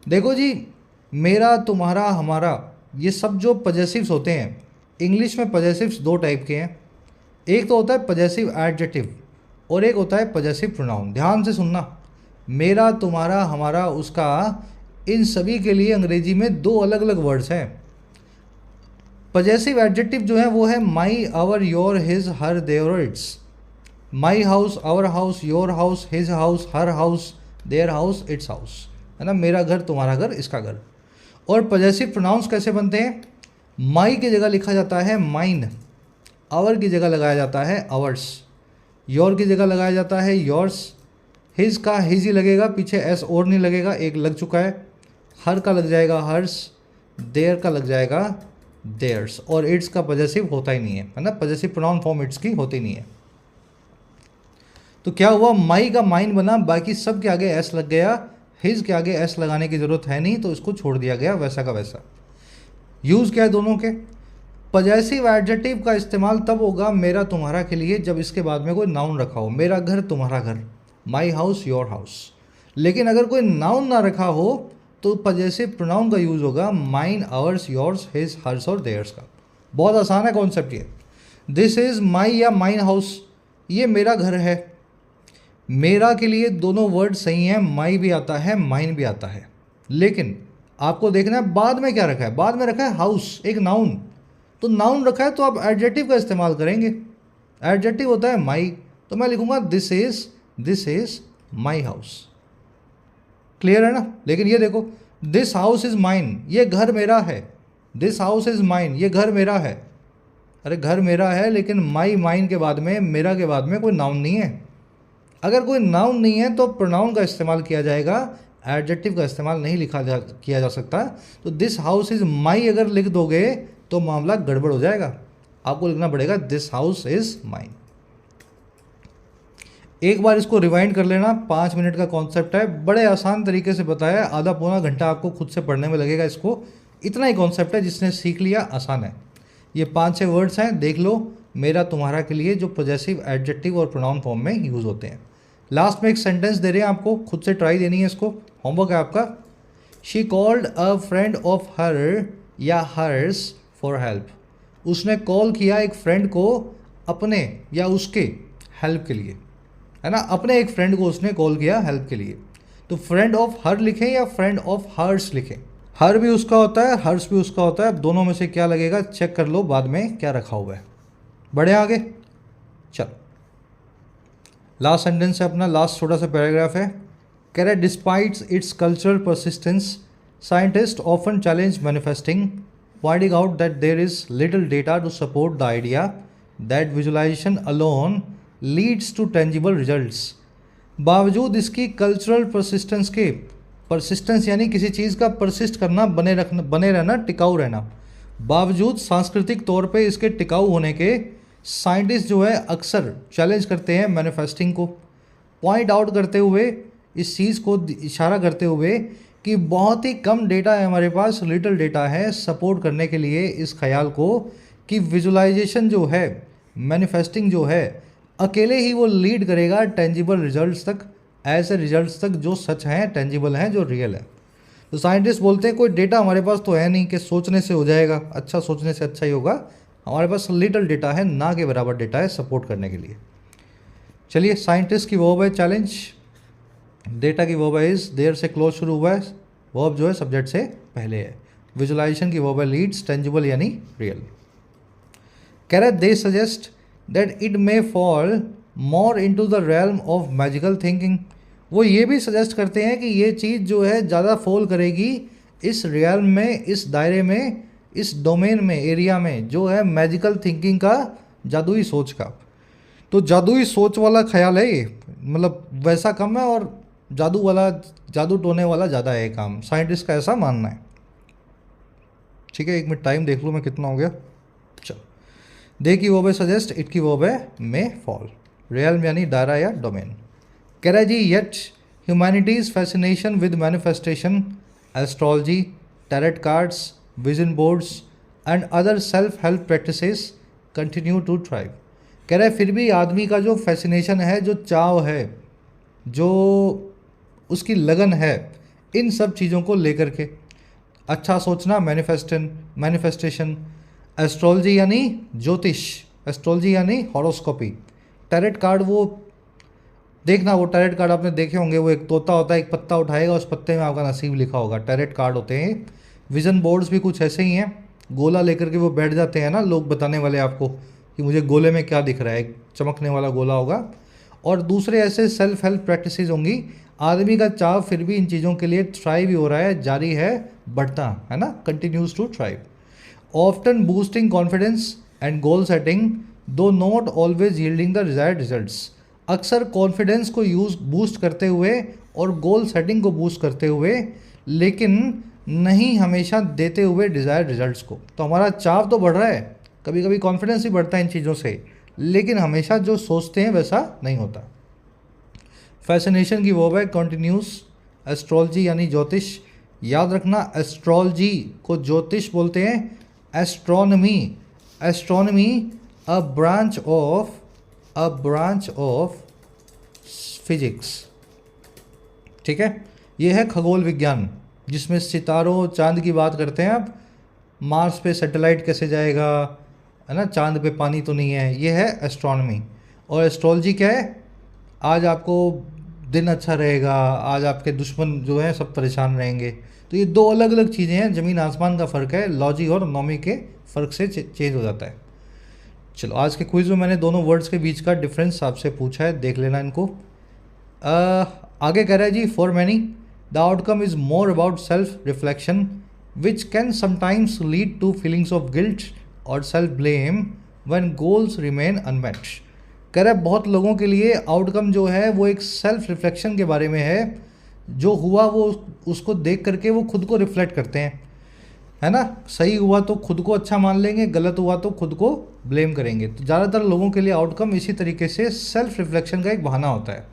देखो जी, मेरा, तुम्हारा, हमारा, ये सब जो पजेसिव्स होते हैं, इंग्लिश में पजेसिव्स दो टाइप के हैं। एक तो होता है पजेसिव एडजेक्टिव और एक होता है पजेसिव प्रोनाउन। ध्यान से सुनना, मेरा, तुम्हारा, हमारा, उसका, इन सभी के लिए अंग्रेजी में दो अलग अलग वर्ड्स हैं। पजेसिव एडजेक्टिव जो है वो है my, our, your, his, her, their, its. My house, our house, your house, his house, her house, their house, its house, है ना, मेरा घर, तुम्हारा घर, इसका घर। और पजेसिव प्रोनाउंस कैसे बनते हैं? माई की जगह लिखा जाता है माइन, आवर की जगह लगाया जाता है आवर्स, योर की जगह लगाया जाता है योर्स, हिज का हिज ही लगेगा, पीछे एस और नहीं लगेगा, एक लग चुका है, हर का लग जाएगा हर्स, देयर का लग जाएगा देयर्स, और इट्स का पजेसिव होता ही नहीं है ना, पजेसिव प्रोनाउन फॉर्म इट्स की होती नहीं है। तो क्या हुआ, माई का माइन बना, बाकी सब के आगे एस लग गया, हिज के आगे एस लगाने की ज़रूरत है नहीं, तो इसको छोड़ दिया गया वैसा का वैसा। यूज़ क्या है दोनों के? पजेसिव एडजेक्टिव का इस्तेमाल तब होगा मेरा तुम्हारा के लिए जब इसके बाद में कोई नाउन रखा हो, मेरा घर, तुम्हारा घर, माई हाउस, योर हाउस। लेकिन अगर कोई नाउन ना रखा हो तो पजेसिव प्रोनाउन का यूज़ होगा mine, ours, yours, his, hers और देयर्स का। बहुत आसान है कॉन्सेप्ट ये। दिस इज़ माई या माइन हाउस, ये मेरा घर है, मेरा के लिए दोनों वर्ड सही हैं, माई भी आता है, माइन भी आता है, लेकिन आपको देखना है बाद में क्या रखा है। बाद में रखा है हाउस, एक नाउन। तो नाउन रखा है तो आप एडजेक्टिव का इस्तेमाल करेंगे। एडजेक्टिव होता है माई, तो मैं लिखूंगा this is my house. Clear है ना। लेकिन ये देखो, दिस हाउस इज़ माइन, ये घर मेरा है। दिस हाउस इज़ माइन, ये घर मेरा है। अरे घर मेरा है, लेकिन माई माइन के बाद में, मेरा के बाद में कोई नाउन नहीं है। अगर कोई नाउन नहीं है तो प्रोनाउन का इस्तेमाल किया जाएगा, एडजेक्टिव का इस्तेमाल नहीं किया जा सकता। तो दिस हाउस इज़ माई अगर लिख दोगे तो मामला गड़बड़ हो जाएगा। आपको लिखना पड़ेगा दिस हाउस इज़ माइन। एक बार इसको रिवाइंड कर लेना, 5 मिनट का कॉन्सेप्ट है, बड़े आसान तरीके से बताया, आधा पौना घंटा आपको खुद से पढ़ने में लगेगा इसको। इतना ही कॉन्सेप्ट है, जिसने सीख लिया आसान है। ये 5-6 वर्ड्स हैं, देख लो, मेरा तुम्हारा के लिए, जो पॉजेसिव, एडजेक्टिव और प्रोनाउन फॉर्म में यूज़ होते हैं। लास्ट में एक सेंटेंस दे रहे हैं आपको, खुद से ट्राई देनी है इसको, होमवर्क है आपका। She called a friend of her या हर्स फॉर हेल्प। उसने कॉल किया एक फ्रेंड को अपने या उसके हेल्प के लिए, है ना। अपने एक फ्रेंड को उसने कॉल किया हेल्प के लिए। तो फ्रेंड ऑफ हर लिखें या फ्रेंड ऑफ हर्स लिखें। हर भी उसका होता है, हर्स भी उसका होता है, दोनों में से क्या लगेगा चेक कर लो बाद में क्या रखा हुआ है। बढ़े आगे, चलो लास्ट सेंटेंस है अपना, लास्ट छोटा सा पैराग्राफ है। कह रहा है despites its cultural persistence scientist often challenge manifesting, finding out that there is little data to support the idea that visualization alone leads to tangible results। बावजूद इसकी कल्चरल परसिस्टेंस के, परसिस्टेंस यानी किसी चीज़ का परसिस्ट करना, बने रहना, टिकाऊ रहना, बावजूद सांस्कृतिक तौर पे इसके टिकाऊ होने के, साइंटिस्ट जो है अक्सर चैलेंज करते हैं मैनिफेस्टिंग को, पॉइंट आउट करते हुए, इस चीज़ को इशारा करते हुए कि बहुत ही कम डेटा है हमारे पास, लिटिल डेटा है सपोर्ट करने के लिए इस ख्याल को कि विजुलाइजेशन जो है, मैनिफेस्टिंग जो है, अकेले ही वो लीड करेगा टेंजिबल रिजल्ट्स तक, ऐसे रिजल्ट्स तक जो सच हैं, टेंजिबल हैं, जो रियल है। तो साइंटिस्ट बोलते हैं कोई डेटा हमारे पास तो है नहीं कि सोचने से हो जाएगा, अच्छा सोचने से अच्छा ही होगा, हमारे पास लिटिल डेटा है, ना के बराबर डेटा है सपोर्ट करने के लिए। चलिए, साइंटिस्ट की वर्ब है चैलेंज, डेटा की वर्ब है इज, देर से क्लोज शुरू हुआ है, वर्ब जो है सब्जेक्ट से पहले है। विजुलाइजेशन की वर्ब है लीड्स, टेंजिबल यानी रियल। कह रहे they suggest that it may fall more into the realm of magical thinking. वो ये भी सजेस्ट करते हैं कि ये चीज़ जो है ज़्यादा फॉल करेगी इस रियल्म में, इस दायरे में, इस डोमेन में, एरिया में जो है मैजिकल थिंकिंग का, जादुई सोच का। तो जादुई सोच वाला ख्याल है ये, मतलब वैसा कम है और जादू टोने वाला ज़्यादा है काम, साइंटिस्ट का ऐसा मानना है। ठीक है, 1 मिनट टाइम देख लो मैं कितना हो गया। चलो, दे की वर्ब है सजेस्ट, इट की वर्ब है मे फॉल, रियल्म यानी दायरा या डोमेन। कह रहा है जी yet humanity's fascination with manifestation, astrology, tarot cards, vision boards and other self help practices continue to thrive. कह रहा है फिर भी आदमी का जो फैसिनेशन है, जो चाव है, जो उसकी लगन है इन सब चीज़ों को लेकर के, अच्छा सोचना मैनिफेस्टेशन, एस्ट्रोलॉजी यानी ज्योतिष, एस्ट्रोलॉजी यानी हॉरोस्कोपी, टैरेट कार्ड, वो देखना, वो टैरेट कार्ड आपने देखे होंगे, वो एक तोता होता है, एक पत्ता उठाएगा, उस पत्ते में आपका नसीब लिखा होगा, टैरेट कार्ड होते हैं। विजन बोर्ड्स भी कुछ ऐसे ही हैं, गोला लेकर के वो बैठ जाते हैं ना लोग बताने वाले आपको कि मुझे गोले में क्या दिख रहा है, एक चमकने वाला गोला होगा। और दूसरे ऐसे सेल्फ हेल्प प्रैक्टिसेस होंगी। आदमी का चाव फिर भी इन चीज़ों के लिए थ्राइव ही हो रहा है, जारी है, बढ़ता है ना, continues to thrive. Often boosting confidence and goal setting though not always yielding the desired results. अक्सर कॉन्फिडेंस को बूस्ट करते हुए और गोल सेटिंग को बूस्ट करते हुए, लेकिन नहीं हमेशा देते हुए डिज़ायर्ड रिजल्ट्स को। तो हमारा चाव तो बढ़ रहा है, कभी कभी कॉन्फिडेंस ही बढ़ता है इन चीज़ों से, लेकिन हमेशा जो सोचते हैं वैसा नहीं होता। फैसिनेशन की वर्ब है कंटिन्यूस, एस्ट्रोलॉजी यानी ज्योतिष, याद रखना एस्ट्रोलॉजी को ज्योतिष बोलते हैं, astronomy a branch of physics. ठीक है, ये है खगोल विज्ञान, जिसमें सितारों, चांद की बात करते हैं आप, मार्स पे सैटेलाइट कैसे जाएगा, है ना, चांद पे पानी तो नहीं है, ये है एस्ट्रोनॉमी। और एस्ट्रोलॉजी क्या है, आज आपको दिन अच्छा रहेगा, आज आपके दुश्मन जो हैं सब परेशान रहेंगे। तो ये दो अलग अलग चीज़ें हैं, ज़मीन आसमान का फ़र्क है, लॉजी और नॉमी के फ़र्क से चेंज हो जाता है। चलो आज के क्विज़ में मैंने दोनों वर्ड्स के बीच का डिफरेंस आपसे पूछा है, देख लेना इनको। आगे कह रहा है जी, for many the outcome is more about self reflection which can sometimes lead to feelings of guilt और self blame when goals remain unmet. कह रहा है बहुत लोगों के लिए आउटकम जो है वो एक सेल्फ रिफ्लेक्शन के बारे में है, जो हुआ वो उसको देख करके वो खुद को रिफ्लेक्ट करते हैं, है ना। सही हुआ तो खुद को अच्छा मान लेंगे, गलत हुआ तो खुद को ब्लेम करेंगे। तो ज़्यादातर लोगों के लिए आउटकम इसी तरीके से सेल्फ रिफ्लेक्शन का एक बहाना होता है।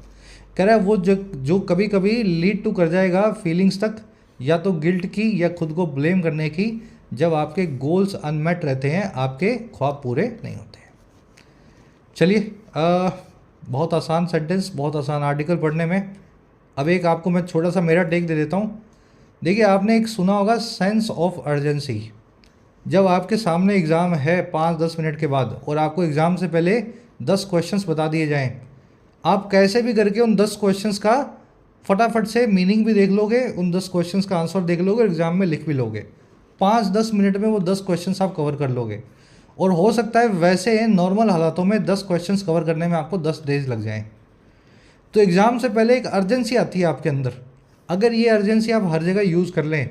कह रहा है वो जो कभी कभी लीड टू कर जाएगा फीलिंग्स तक, या तो गिल्ट की या खुद को ब्लेम करने की, जब आपके गोल्स अनमेट रहते हैं, आपके ख्वाब पूरे नहीं होते हैं। चलिए बहुत आसान सेंटेंस, बहुत आसान आर्टिकल पढ़ने में। अब एक आपको मैं छोटा सा मेरा टेक दे देता हूँ। देखिए आपने एक सुना होगा सेंस ऑफ अर्जेंसी। जब आपके सामने एग्ज़ाम है 5-10 मिनट के बाद और आपको एग्ज़ाम से पहले 10 क्वेश्चंस बता दिए जाएं, आप कैसे भी करके उन 10 क्वेश्चंस का फटाफट से मीनिंग भी देख लोगे, उन 10 क्वेश्चंस का आंसर देख लोगे और एग्ज़ाम में लिख भी लोगे। 5-10 मिनट में वो 10 क्वेश्चंस आप कवर कर लोगे। और हो सकता है वैसे नॉर्मल हालातों में 10 क्वेश्चंस कवर करने में आपको 10 डेज लग जाएं। तो एग्ज़ाम से पहले एक अर्जेंसी आती है आपके अंदर। अगर ये अर्जेंसी आप हर जगह यूज़ कर लें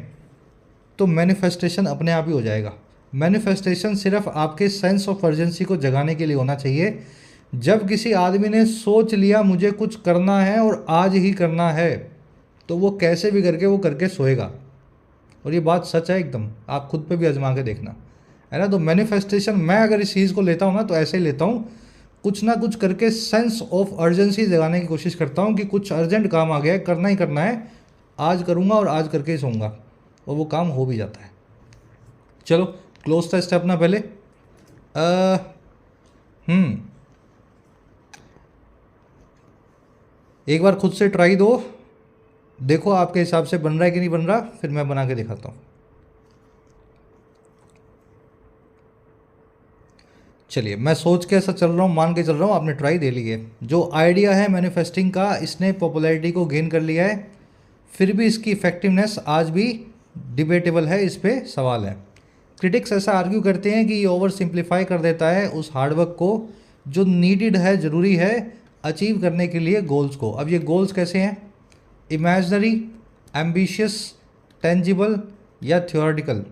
तो मैनिफेस्टेशन अपने आप ही हो जाएगा। मैनिफेस्टेशन सिर्फ आपके सेंस ऑफ अर्जेंसी को जगाने के लिए होना चाहिए। जब किसी आदमी ने सोच लिया मुझे कुछ करना है और आज ही करना है, तो वो कैसे भी करके वो करके सोएगा। और ये बात सच है एकदम, आप खुद पे भी आजमा के देखना, है ना। तो मैनिफेस्टेशन मैं अगर इस चीज़ को लेता हूँ ना तो ऐसे ही लेता हूँ, कुछ ना कुछ करके सेंस ऑफ अर्जेंसी जगाने की कोशिश करता हूँ कि कुछ अर्जेंट काम आ गया है, करना ही करना है, आज करूँगा और आज करके ही सोऊंगा, और वो काम हो भी जाता है। चलो क्लोज था स्टेप ना पहले। एक बार खुद से ट्राई दो, देखो आपके हिसाब से बन रहा है कि नहीं बन रहा, फिर मैं बना के दिखाता हूँ। चलिए मैं सोच के ऐसा चल रहा हूँ, मान के चल रहा हूँ, आपने ट्राई दे ली है। जो आइडिया है मैनिफेस्टिंग का, इसने पॉपुलैरिटी को गेन कर लिया है, फिर भी इसकी इफेक्टिवनेस आज भी डिबेटेबल है, इस पे सवाल है। क्रिटिक्स ऐसा आर्ग्यू करते हैं कि ये ओवर सिंप्लीफाई कर देता है उस हार्डवर्क को जो नीडेड है, ज़रूरी है अचीव करने के लिए गोल्स को। अब ये गोल्स कैसे हैं? इमेजनरी, एम्बिशियस, टेंजिबल या थ्योरेटिकल?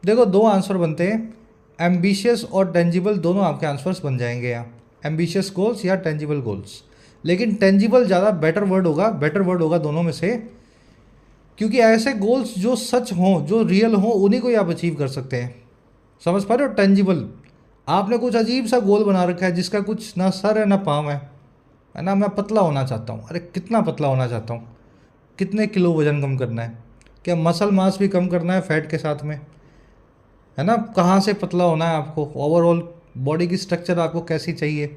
देखो दो आंसर बनते हैं, एम्बिशियस और टेंजिबल दोनों आपके आंसर्स बन जाएंगे यहाँ, एम्बिशियस गोल्स या टेंजिबल गोल्स। लेकिन टेंजिबल ज़्यादा बेटर वर्ड होगा दोनों में से, क्योंकि ऐसे गोल्स जो सच हों, जो रियल हों, उन्हीं को ही आप अचीव कर सकते हैं। समझ पा रहे हो? टेंजिबल, आपने कुछ अजीब सा गोल बना रखा है जिसका कुछ ना सर है ना पाँव है ना। मैं पतला होना चाहता हूँ, अरे कितना पतला होना चाहता हूँ, कितने किलो वजन कम करना है, क्या मसल मास भी कम करना है फैट के साथ में, है ना। कहाँ से पतला होना है आपको, ओवरऑल बॉडी की स्ट्रक्चर आपको कैसी चाहिए।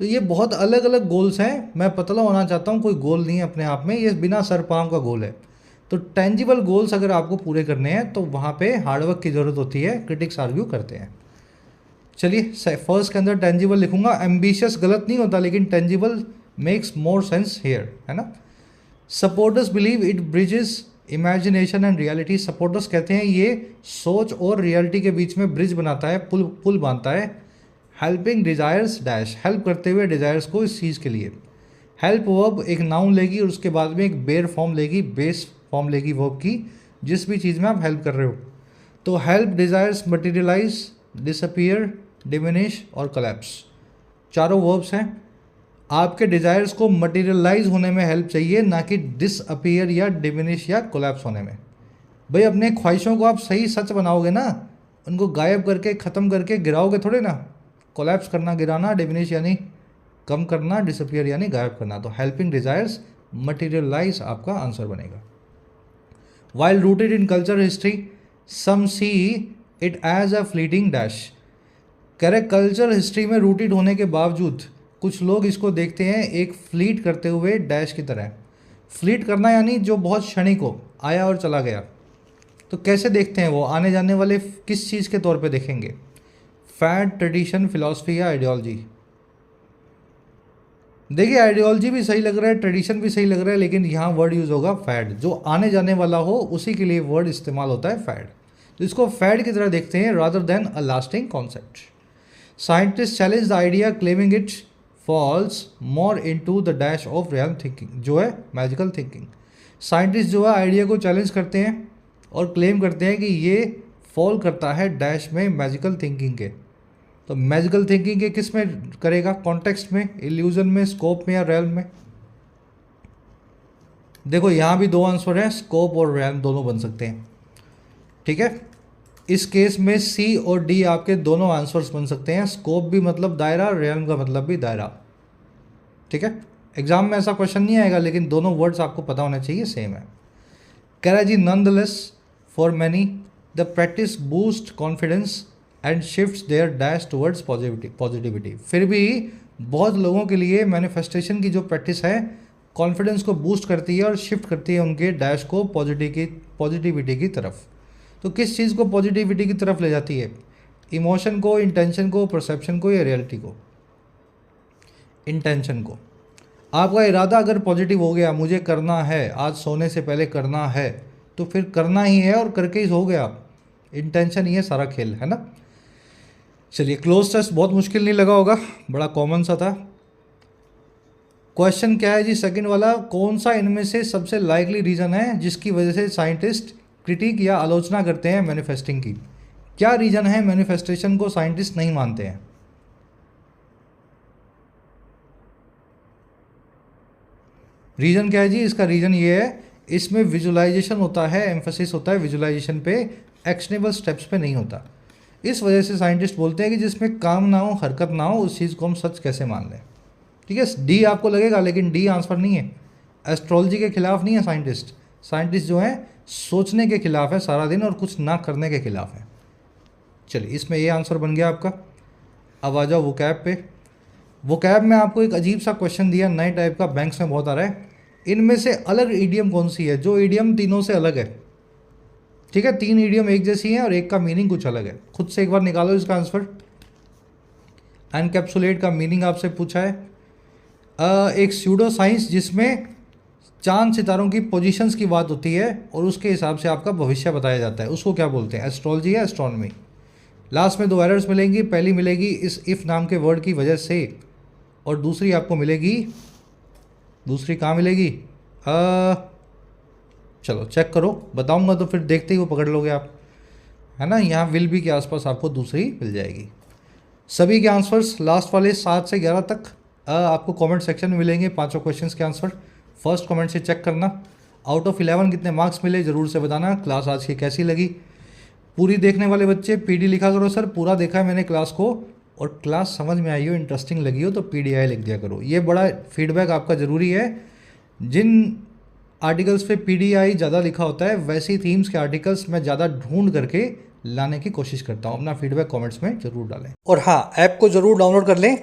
तो ये बहुत अलग अलग गोल्स हैं। मैं पतला होना चाहता हूँ कोई गोल नहीं है अपने आप में, ये बिना सर पाँव का गोल है। तो टेंजिबल गोल्स अगर आपको पूरे करने हैं तो वहाँ पे हार्डवर्क की ज़रूरत होती है, क्रिटिक्स आर्ग्यू करते हैं। चलिए फर्स्ट के अंदर टेंजिबल लिखूंगा, एम्बिशियस गलत नहीं होता लेकिन tangible makes more sense here, है ना। Supporters believe it bridges imagination and reality. Supporters कहते हैं ये सोच और रियलिटी के बीच में ब्रिज बनाता है, पुल बांधता है। हेल्पिंग डिज़ायर्स डैश, हेल्प करते हुए डिज़ायर्स को इस चीज़ के लिए। हेल्प वर्ब एक नाउन लेगी और उसके बाद में एक बेस फॉर्म लेगी वर्ब की, जिस भी चीज़ में आप हेल्प कर रहे हो। तो help desires materialise, disappear, diminish और कोलैप्स, चारों वर्ब्स हैं। आपके डिज़ायर्स को मटीरियलाइज होने में हेल्प चाहिए, ना कि डिसअपीयर या डिमिनिश या कोलैप्स होने में। भाई अपने ख्वाहिशों को आप सही सच बनाओगे ना, उनको गायब करके ख़त्म करके गिराओगे थोड़े ना। कोलैप्स करना, गिराना, डिमिनिश यानी कम करना, डिसअपीयर यानी गायब करना। तो हेल्पिंग डिज़ायर्स मटीरियलाइज आपका आंसर बनेगा। While rooted in culture history some see it as a fleeting dash. कह रहे कल्चर हिस्ट्री में रूटेड होने के बावजूद कुछ लोग इसको देखते हैं एक फ्लीट करते हुए डैश की तरह। फ्लीट करना यानी जो बहुत क्षणिक हो, आया और चला गया। तो कैसे देखते हैं वो, आने जाने वाले किस चीज़ के तौर पे देखेंगे? फैड, ट्रेडिशन, फिलॉसफी या आइडियोलॉजी? देखिए आइडियोलॉजी भी सही लग रहा है, ट्रेडिशन भी सही लग रहा है, लेकिन यहाँ वर्ड यूज़ होगा फैड। जो आने जाने वाला हो उसी के लिए वर्ड इस्तेमाल होता है फैड। तो इसको फैड की तरह देखते हैं rather than a lasting concept. Scientist challenge the idea claiming it falls more into the dash of real thinking, जो है मैजिकल थिंकिंग। साइंटिस्ट जो है आइडिया को चैलेंज करते हैं और क्लेम करते हैं कि ये फॉल करता है डैश में मैजिकल थिंकिंग के। तो मैजिकल थिंकिंग के किस में करेगा, कॉन्टेक्स्ट में, इल्यूजन में, स्कोप में या रियल्म में। देखो यहाँ भी दो आंसर हैं, स्कोप और रियल्म दोनों बन सकते हैं। ठीक है, इस केस में सी और डी आपके दोनों आंसर्स बन सकते हैं। स्कोप भी मतलब दायरा, रियल्म का मतलब भी दायरा। ठीक है, एग्जाम में ऐसा क्वेश्चन नहीं आएगा, लेकिन दोनों वर्ड्स आपको पता होने चाहिए, सेम है। कह रहा है जी nonetheless for many the practice boost confidence and shifts their dash towards positivity. फिर भी बहुत लोगों के लिए मैनिफेस्टेशन की जो प्रैक्टिस है कॉन्फिडेंस को बूस्ट करती है और शिफ्ट करती है उनके डैश को पॉजिटिविटी की तरफ। तो किस चीज़ को पॉजिटिविटी की तरफ ले जाती है, इमोशन को, इंटेंशन को, परसेप्शन को या रियलिटी को? इंटेंशन को। आपका इरादा अगर पॉजिटिव हो गया, मुझे करना है, आज सोने से पहले करना है, तो फिर करना ही है और करके ही हो गया। इंटेंशन ही है सारा खेल, है ना। चलिए, क्लोज टेस्ट बहुत मुश्किल नहीं लगा होगा, बड़ा कॉमन सा था। क्वेश्चन क्या है जी सेकंड वाला, कौन सा इनमें से सबसे लाइकली रीज़न है जिसकी वजह से साइंटिस्ट क्रिटिक या आलोचना करते हैं मैनिफेस्टिंग की? क्या रीज़न है मैनिफेस्टेशन को साइंटिस्ट नहीं मानते हैं? रीज़न क्या है जी? इसका रीज़न ये है, इसमें विजुअलाइजेशन होता है, एम्फेसिस होता है विजुअलाइजेशन पे, एक्शनेबल स्टेप्स पे नहीं होता। इस वजह से साइंटिस्ट बोलते हैं कि जिसमें काम ना हो, हरकत ना हो, उस चीज़ को हम सच कैसे मान लें। ठीक है, डी आपको लगेगा, लेकिन डी आंसर नहीं है। एस्ट्रोलॉजी के खिलाफ नहीं है साइंटिस्ट। साइंटिस्ट जो है सोचने के खिलाफ है सारा दिन और कुछ ना करने के खिलाफ है। चलिए, इसमें ये आंसर बन गया आपका। अब आ जाओ वोकैब पे। वोकैब में आपको एक अजीब सा क्वेश्चन दिया, नए टाइप का, बैंक्स में बहुत आ रहा है। इनमें से अलग ईडियम कौन सी है, जो ईडियम तीनों से अलग है? ठीक है, तीन ईडियम एक जैसी हैं और एक का मीनिंग कुछ अलग है। खुद से एक बार निकालो इसका आंसर। एनकैप्सुलेट का मीनिंग आपसे पूछा है। एक स्यूडो साइंस जिसमें चांद सितारों की पोजीशंस की बात होती है और उसके हिसाब से आपका भविष्य बताया जाता है, उसको क्या बोलते हैं, एस्ट्रोलॉजी या एस्ट्रोनॉमी? लास्ट में दो एरर्स मिलेंगी। पहली मिलेगी इस इफ़ नाम के वर्ड की वजह से, और दूसरी आपको मिलेगी, दूसरी कहाँ मिलेगी? चलो चेक करो, बताऊंगा तो फिर देखते ही वो पकड़ लोगे आप, है ना। यहाँ विल बी के आसपास आपको दूसरी मिल जाएगी। सभी के आंसर्स लास्ट वाले 7 से 11 तक आपको कमेंट सेक्शन में मिलेंगे, पांचों क्वेश्चंस के आंसर। फर्स्ट कमेंट से चेक करना। आउट ऑफ 11 कितने मार्क्स मिले ज़रूर से बताना। क्लास आज की कैसी लगी? पूरी देखने वाले बच्चे पीडी लिखा करो, सर पूरा देखा है मैंने क्लास को, और क्लास समझ में आई हो, इंटरेस्टिंग लगी हो तो पीडीआई लिख दिया करो। ये बड़ा फीडबैक आपका ज़रूरी है। जिन आर्टिकल्स पे पीडीआई ज़्यादा लिखा होता है, वैसी थीम्स के आर्टिकल्स मैं ज़्यादा ढूंढ करके लाने की कोशिश करता हूँ। अपना फीडबैक कमेंट्स में ज़रूर डालें, और हाँ, ऐप को ज़रूर डाउनलोड कर लें।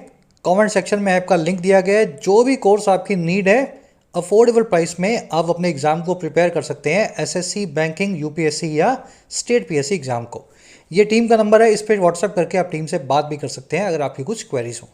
कमेंट सेक्शन में ऐप का लिंक दिया गया है। जो भी कोर्स आपकी नीड है, अफोर्डेबल प्राइस में आप अपने एग्ज़ाम को प्रिपेयर कर सकते हैं, एसएससी, बैंकिंग, यूपीएससी या स्टेट पीएससी एग्ज़ाम को। ये टीम का नंबर है, इस पर व्हाट्सएप करके आप टीम से बात भी कर सकते हैं अगर आपकी कुछ क्वेरीज हो।